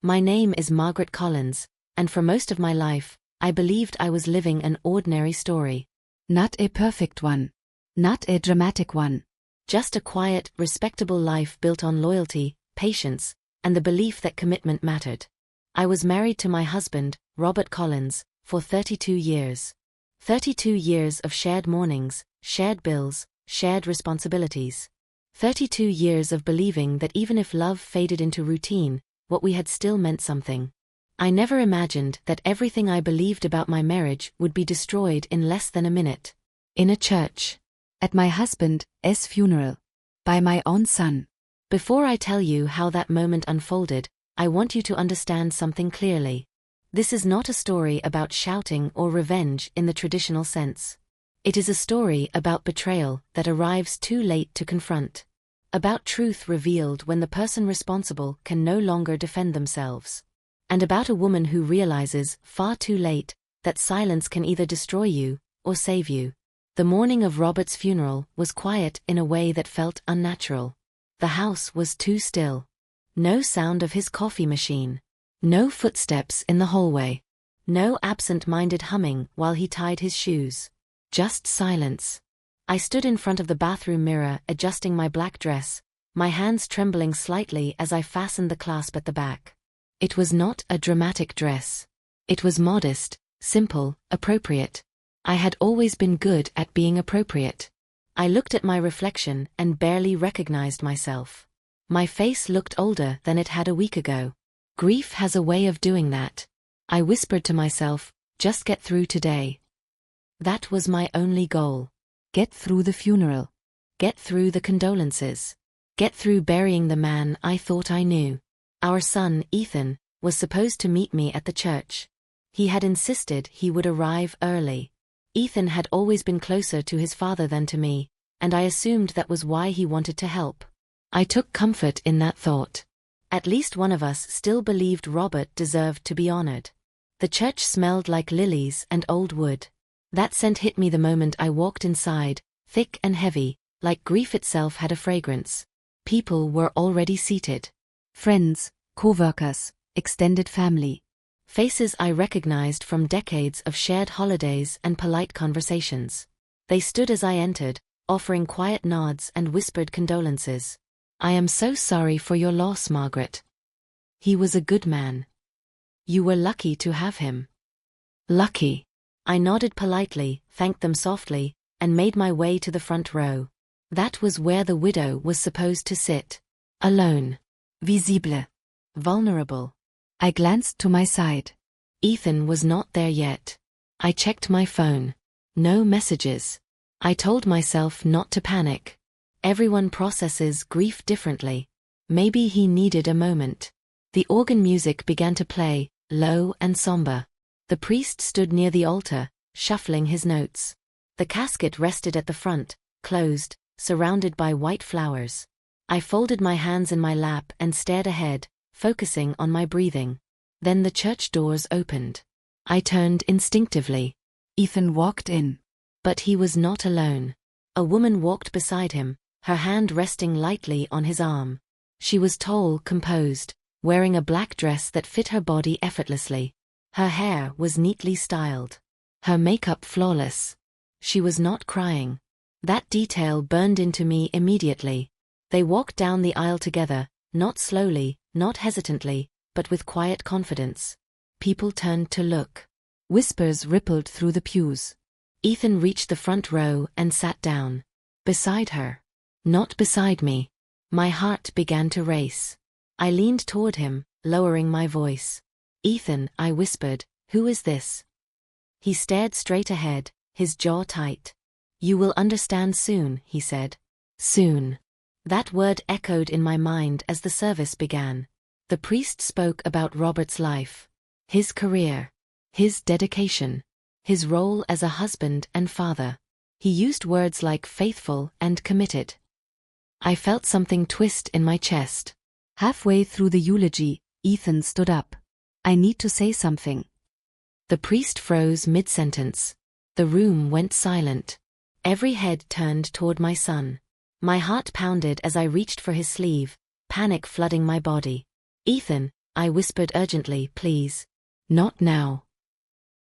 My name is Margaret Collins, and for most of my life, I believed I was living an ordinary story. Not a perfect one. Not a dramatic one. Just a quiet, respectable life built on loyalty, patience, and the belief that commitment mattered. I was married to my husband, Robert Collins, for 32 years. 32 years of shared mornings, shared bills, shared responsibilities. 32 years of believing that even if love faded into routine, what we had still meant something. I never imagined that everything I believed about my marriage would be destroyed in less than a minute. In a church. At my husband's funeral. By my own son. Before I tell you how that moment unfolded, I want you to understand something clearly. This is not a story about shouting or revenge in the traditional sense. It is a story about betrayal that arrives too late to confront. About truth revealed when the person responsible can no longer defend themselves. And about a woman who realizes, far too late, that silence can either destroy you or save you. The morning of Robert's funeral was quiet in a way that felt unnatural. The house was too still. No sound of his coffee machine. No footsteps in the hallway. No absent-minded humming while he tied his shoes. Just silence. I stood in front of the bathroom mirror adjusting my black dress, my hands trembling slightly as I fastened the clasp at the back. It was not a dramatic dress. It was modest, simple, appropriate. I had always been good at being appropriate. I looked at my reflection and barely recognized myself. My face looked older than it had a week ago. Grief has a way of doing that. I whispered to myself, just get through today. That was my only goal. Get through the funeral. Get through the condolences. Get through burying the man I thought I knew. Our son, Ethan, was supposed to meet me at the church. He had insisted he would arrive early. Ethan had always been closer to his father than to me, and I assumed that was why he wanted to help. I took comfort in that thought. At least one of us still believed Robert deserved to be honored. The church smelled like lilies and old wood. That scent hit me the moment I walked inside, thick and heavy, like grief itself had a fragrance. People were already seated. Friends, co-workers, extended family. Faces I recognized from decades of shared holidays and polite conversations. They stood as I entered, offering quiet nods and whispered condolences. I am so sorry for your loss, Margaret. He was a good man. You were lucky to have him. Lucky. I nodded politely, thanked them softly, and made my way to the front row. That was where the widow was supposed to sit. Alone. Visible. Vulnerable. I glanced to my side. Ethan was not there yet. I checked my phone. No messages. I told myself not to panic. Everyone processes grief differently. Maybe he needed a moment. The organ music began to play, low and somber. The priest stood near the altar, shuffling his notes. The casket rested at the front, closed, surrounded by white flowers. I folded my hands in my lap and stared ahead, focusing on my breathing. Then the church doors opened. I turned instinctively. Ethan walked in. But he was not alone. A woman walked beside him, her hand resting lightly on his arm. She was tall, composed, wearing a black dress that fit her body effortlessly. Her hair was neatly styled. Her makeup flawless. She was not crying. That detail burned into me immediately. They walked down the aisle together, not slowly, not hesitantly, but with quiet confidence. People turned to look. Whispers rippled through the pews. Ethan reached the front row and sat down. Beside her. Not beside me. My heart began to race. I leaned toward him, lowering my voice. Ethan, I whispered, who is this? He stared straight ahead, his jaw tight. You will understand soon, he said. Soon. That word echoed in my mind as the service began. The priest spoke about Robert's life. His career. His dedication. His role as a husband and father. He used words like faithful and committed. I felt something twist in my chest. Halfway through the eulogy, Ethan stood up. I need to say something. The priest froze mid-sentence. The room went silent. Every head turned toward my son. My heart pounded as I reached for his sleeve, panic flooding my body. Ethan, I whispered urgently, please. Not now.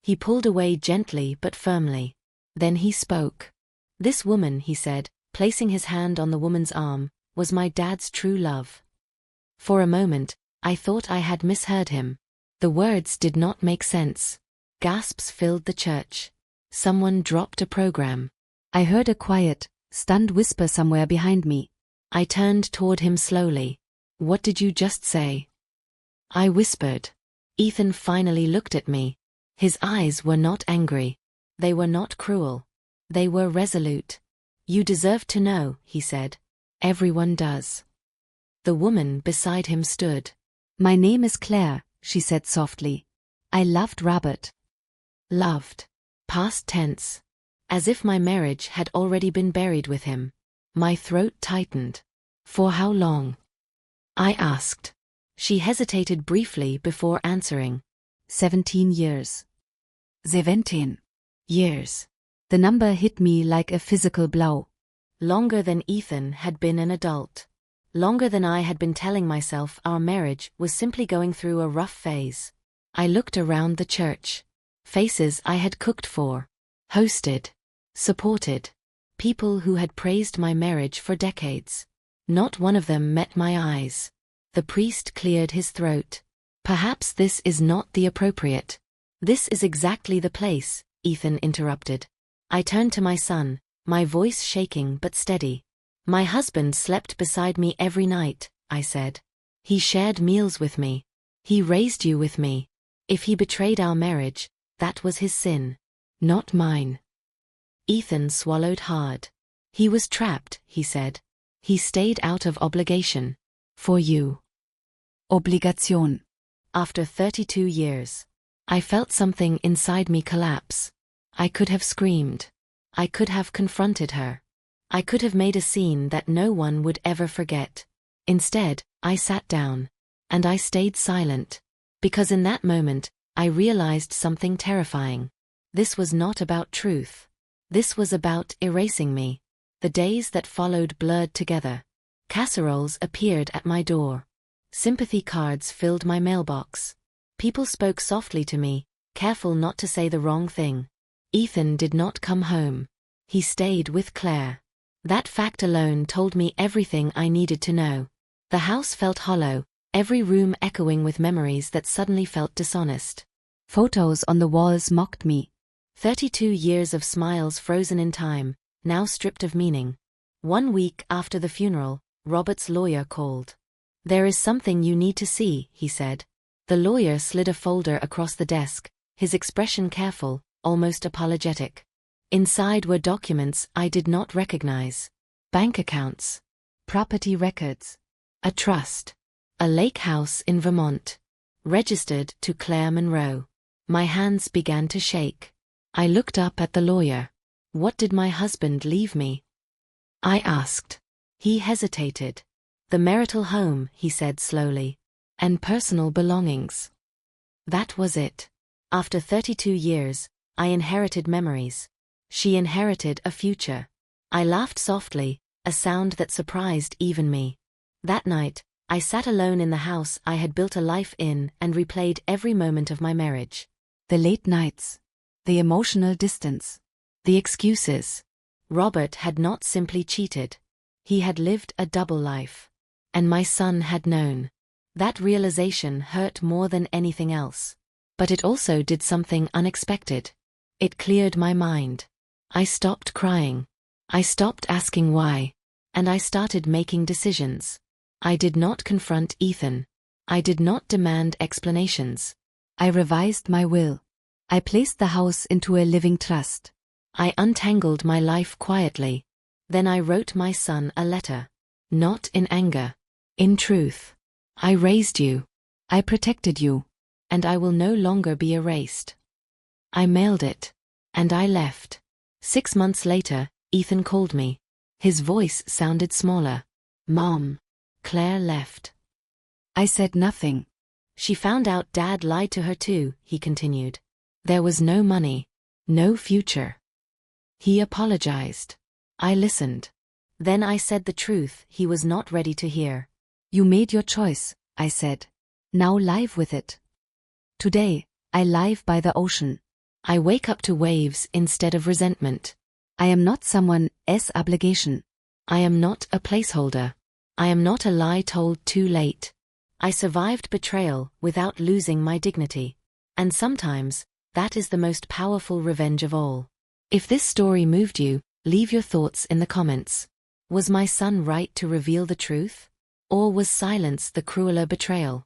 He pulled away gently but firmly. Then he spoke. This woman, he said, placing his hand on the woman's arm, was my dad's true love. For a moment, I thought I had misheard him. The words did not make sense. Gasps filled the church. Someone dropped a program. I heard a quiet, stunned whisper somewhere behind me. I turned toward him slowly. What did you just say? I whispered. Ethan finally looked at me. His eyes were not angry. They were not cruel. They were resolute. You deserve to know, he said. Everyone does. The woman beside him stood. My name is Claire, she said softly. I loved Robert. Loved. Past tense. As if my marriage had already been buried with him. My throat tightened. For how long? I asked. She hesitated briefly before answering. 17 years. 17 years. The number hit me like a physical blow. Longer than Ethan had been an adult. Longer than I had been telling myself our marriage was simply going through a rough phase. I looked around the church. Faces I had cooked for, hosted, supported. People who had praised my marriage for decades. Not one of them met my eyes. The priest cleared his throat. Perhaps this is not the appropriate. This is exactly the place, Ethan interrupted. I turned to my son, my voice shaking but steady. My husband slept beside me every night, I said. He shared meals with me. He raised you with me. If he betrayed our marriage, that was his sin, not mine. Ethan swallowed hard. He was trapped, he said. He stayed out of obligation. For you. Obligation. After 32 years. I felt something inside me collapse. I could have screamed. I could have confronted her. I could have made a scene that no one would ever forget. Instead, I sat down. And I stayed silent. Because in that moment, I realized something terrifying. This was not about truth. This was about erasing me. The days that followed blurred together. Casseroles appeared at my door. Sympathy cards filled my mailbox. People spoke softly to me, careful not to say the wrong thing. Ethan did not come home. He stayed with Claire. That fact alone told me everything I needed to know. The house felt hollow, every room echoing with memories that suddenly felt dishonest. Photos on the walls mocked me. 32 years of smiles frozen in time, now stripped of meaning. 1 week after the funeral, Robert's lawyer called. There is something you need to see, he said. The lawyer slid a folder across the desk, his expression careful, almost apologetic. Inside were documents I did not recognize. Bank accounts. Property records. A trust. A lake house in Vermont. Registered to Claire Monroe. My hands began to shake. I looked up at the lawyer. What did my husband leave me? I asked. He hesitated. The marital home, he said slowly. And personal belongings. That was it. After 32 years, I inherited memories. She inherited a future. I laughed softly, a sound that surprised even me. That night, I sat alone in the house I had built a life in and replayed every moment of my marriage. The late nights. The emotional distance. The excuses. Robert had not simply cheated. He had lived a double life. And my son had known. That realization hurt more than anything else. But it also did something unexpected. It cleared my mind. I stopped crying. I stopped asking why. And I started making decisions. I did not confront Ethan. I did not demand explanations. I revised my will. I placed the house into a living trust. I untangled my life quietly. Then I wrote my son a letter. Not in anger. In truth. I raised you. I protected you. And I will no longer be erased. I mailed it. And I left. 6 months later, Ethan called me. His voice sounded smaller. Mom. Claire left. I said nothing. She found out Dad lied to her too, he continued. There was no money. No future. He apologized. I listened. Then I said the truth he was not ready to hear. You made your choice, I said. Now live with it. Today, I live by the ocean. I wake up to waves instead of resentment. I am not someone's obligation. I am not a placeholder. I am not a lie told too late. I survived betrayal without losing my dignity. And sometimes, that is the most powerful revenge of all. If this story moved you, leave your thoughts in the comments. Was my son right to reveal the truth? Or was silence the crueler betrayal?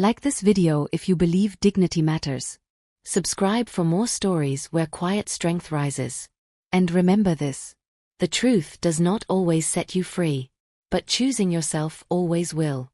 Like this video if you believe dignity matters. Subscribe for more stories where quiet strength rises. And remember this. The truth does not always set you free, but choosing yourself always will.